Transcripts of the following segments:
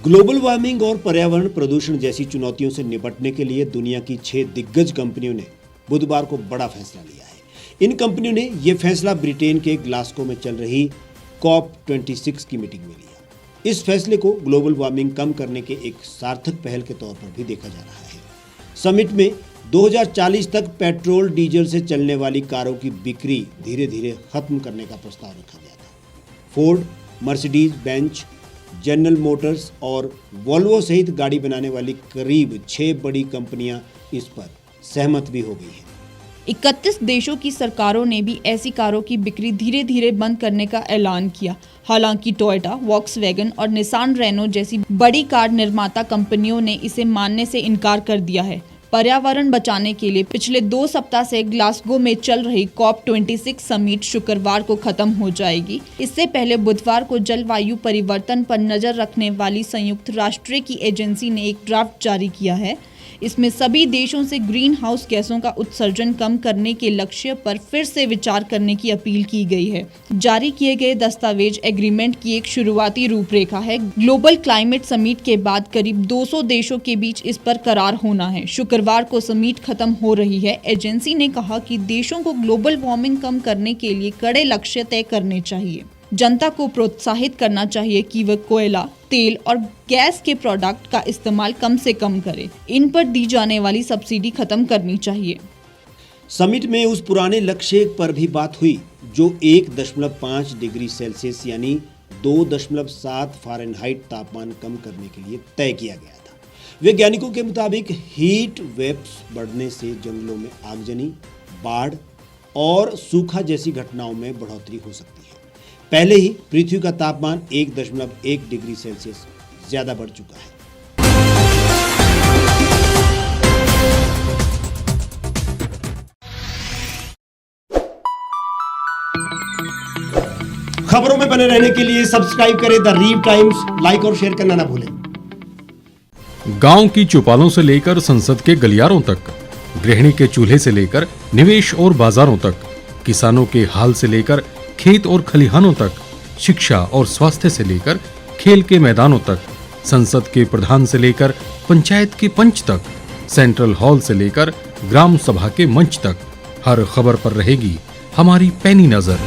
Global warming और पर्यावरण प्रदूषण जैसी चुनौतियों से निपटने के लिए दुनिया की 6 दिग्गज कंपनियों ने बुधवार को बड़ा फैसला लिया है। इन कंपनियों ने यह फैसला ब्रिटेन के ग्लासगो में चल रही COP26 की मीटिंग में लिया। इस फैसले को ग्लोबल वार्मिंग कम करने के एक सार्थक पहल के तौर पर भी देखा जा रहा है। समिट में 2040 तक पेट्रोल डीजल से चलने वाली कारों की बिक्री धीरे धीरे खत्म करने का प्रस्ताव रखा गया था। Ford, Mercedes Benz, general Motors और वोल्वो सहित गाड़ी बनाने वाली करीब 6 बड़ी कंपनियां इस पर सहमत भी हो गई हैं। 31 देशों की सरकारों ने भी ऐसी कारों की बिक्री धीरे धीरे बंद करने का ऐलान किया। हालांकि टोयोटा, वॉक्सवैगन और निसान रेनो जैसी बड़ी कार निर्माता कंपनियों ने इसे मानने से इनकार कर दिया है। पर्यावरण बचाने के लिए पिछले 2 सप्ताह से ग्लासगो में चल रही COP26 समिट शुक्रवार को खत्म हो जाएगी। इससे पहले बुधवार को जलवायु परिवर्तन पर नजर रखने वाली संयुक्त राष्ट्र की एजेंसी ने एक ड्राफ्ट जारी किया है। इसमें सभी देशों से ग्रीन हाउस गैसों का उत्सर्जन कम करने के लक्ष्य पर फिर से विचार करने की अपील की गई है। जारी किए गए दस्तावेज एग्रीमेंट की एक शुरुआती रूपरेखा है। ग्लोबल क्लाइमेट समिट के बाद करीब 200 देशों के बीच इस पर करार होना है। शुक्रवार को समिट खत्म हो रही है। एजेंसी ने कहा कि देशों को ग्लोबल वार्मिंग कम करने के लिए कड़े लक्ष्य तय करने चाहिए। जनता को प्रोत्साहित करना चाहिए कि वह कोयला, तेल और गैस के प्रोडक्ट का इस्तेमाल कम से कम करे। इन पर दी जाने वाली सब्सिडी खत्म करनी चाहिए। समिट में उस पुराने लक्ष्य पर भी बात हुई जो 1.5 डिग्री सेल्सियस यानी 2.7 फ़ारेनहाइट तापमान कम करने के लिए तय किया गया था। वैज्ञानिकों के मुताबिक हीट वेव्स बढ़ने से जंगलों में आगजनी, बाढ़ और सूखा जैसी घटनाओं में बढ़ोतरी हो सकती है। पहले ही पृथ्वी का तापमान 1.1 डिग्री सेल्सियस ज्यादा बढ़ चुका है। खबरों में बने रहने के लिए सब्सक्राइब करें द रीव टाइम्स, लाइक और शेयर करना ना भूलें। गांव की चौपालों से लेकर संसद के गलियारों तक, गृहिणी के चूल्हे से लेकर निवेश और बाजारों तक, किसानों के हाल से लेकर खेत और खलिहानों तक, शिक्षा और स्वास्थ्य से लेकर खेल के मैदानों तक, संसद के प्रधान से लेकर पंचायत के पंच तक, सेंट्रल हॉल से लेकर ग्राम सभा के मंच तक, हर खबर पर रहेगी हमारी पैनी नजर।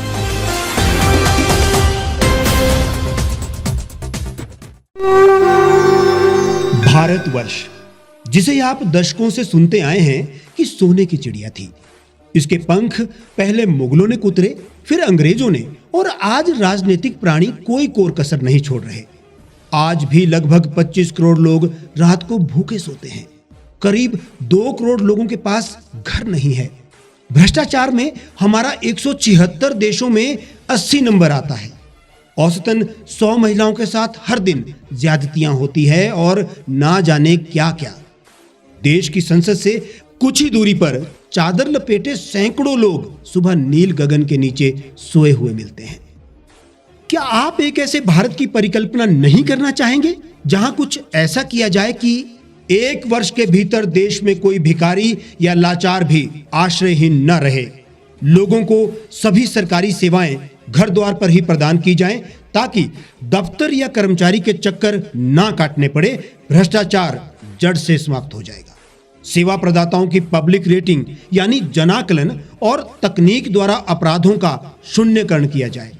भारतवर्ष, जिसे आप दशकों से सुनते आए हैं कि सोने की चिड़िया थी। इसके पंख पहले मुगलों ने कुतरे, फिर अंग्रेजों ने, और आज राजनीतिक प्राणी कोई कोर कसर नहीं छोड़ रहे। आज भी लगभग 25 करोड़ लोग रात को भूखे सोते हैं। करीब 2 करोड़ लोगों के पास घर नहीं है। भ्रष्टाचार में हमारा 176 देशों में 80 नंबर आता है। औसतन 100 महिलाओं के साथ हर दिन ज्यादतियां होती है और ना जाने क्या क्या। देश की संसद से कुछ ही दूरी पर चादर लपेटे सैकड़ों लोग सुबह नील गगन के नीचे सोए हुए मिलते हैं। क्या आप एक ऐसे भारत की परिकल्पना नहीं करना चाहेंगे जहां कुछ ऐसा किया जाए कि 1 वर्ष के भीतर देश में कोई भिखारी या लाचार भी आश्रयहीन न रहे? लोगों को सभी सरकारी सेवाएं घर द्वार पर ही प्रदान की जाएं ताकि दफ्तर या कर्मचारी के चक्कर ना काटने पड़े। भ्रष्टाचार जड़ से समाप्त हो जाएगा। सेवा प्रदाताओं की पब्लिक रेटिंग यानी जनाकलन और तकनीक द्वारा अपराधों का शून्यकरण किया जाए।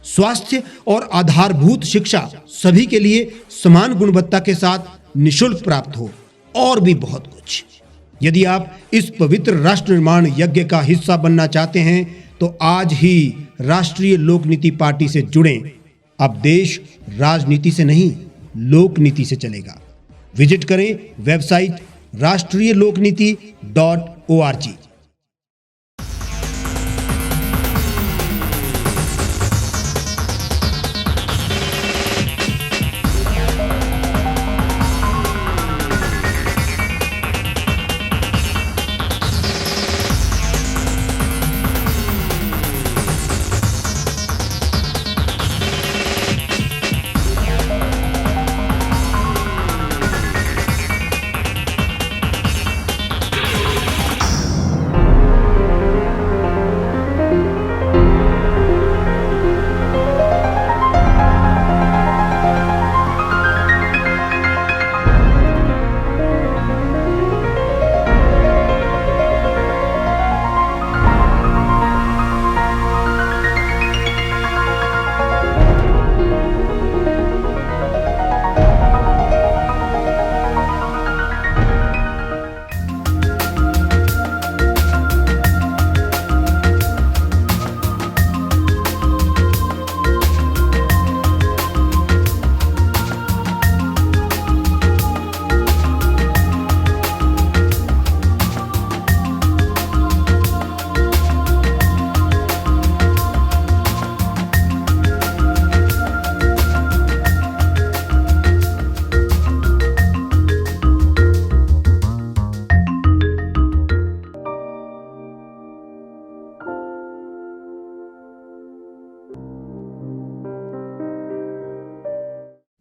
स्वास्थ्य और आधारभूत शिक्षा सभी के लिए समान गुणवत्ता के साथ निशुल्क प्राप्त हो, और भी बहुत कुछ। यदि आप इस पवित्र राष्ट्र निर्माण यज्ञ का हिस्सा बनना चाहते हैं तो आज ही राष्ट्रीय लोक नीति पार्टी से जुड़ें। अब देश राजनीति से नहीं, लोक नीति से चलेगा। विजिट करें वेबसाइट rashtriyalokniti.org।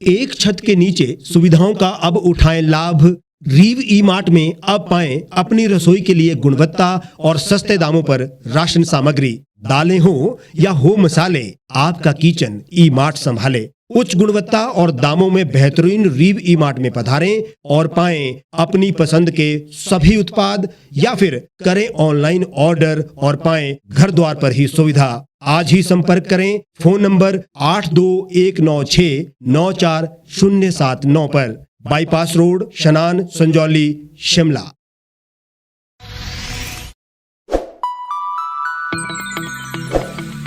एक छत के नीचे सुविधाओं का अब उठाएं लाभ। रीव ई मार्ट में अब पाएं अपनी रसोई के लिए गुणवत्ता और सस्ते दामों पर राशन सामग्री। दालें हो या हो मसाले, आपका किचन ई मार्ट संभाले। उच्च गुणवत्ता और दामों में बेहतरीन रीव ई मार्ट में पधारें और पाएं अपनी पसंद के सभी उत्पाद, या फिर करें ऑनलाइन ऑर्डर और पाएं घर द्वार पर ही सुविधा। आज ही संपर्क करें फोन नंबर 8219694079 पर, बाईपास रोड, शनान, संजौली, शिमला।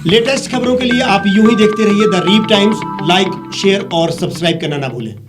लेटेस्ट खबरों के लिए आप यूं ही देखते रहिए द रीव टाइम्स। लाइक, शेयर और सब्सक्राइब करना ना भूलें।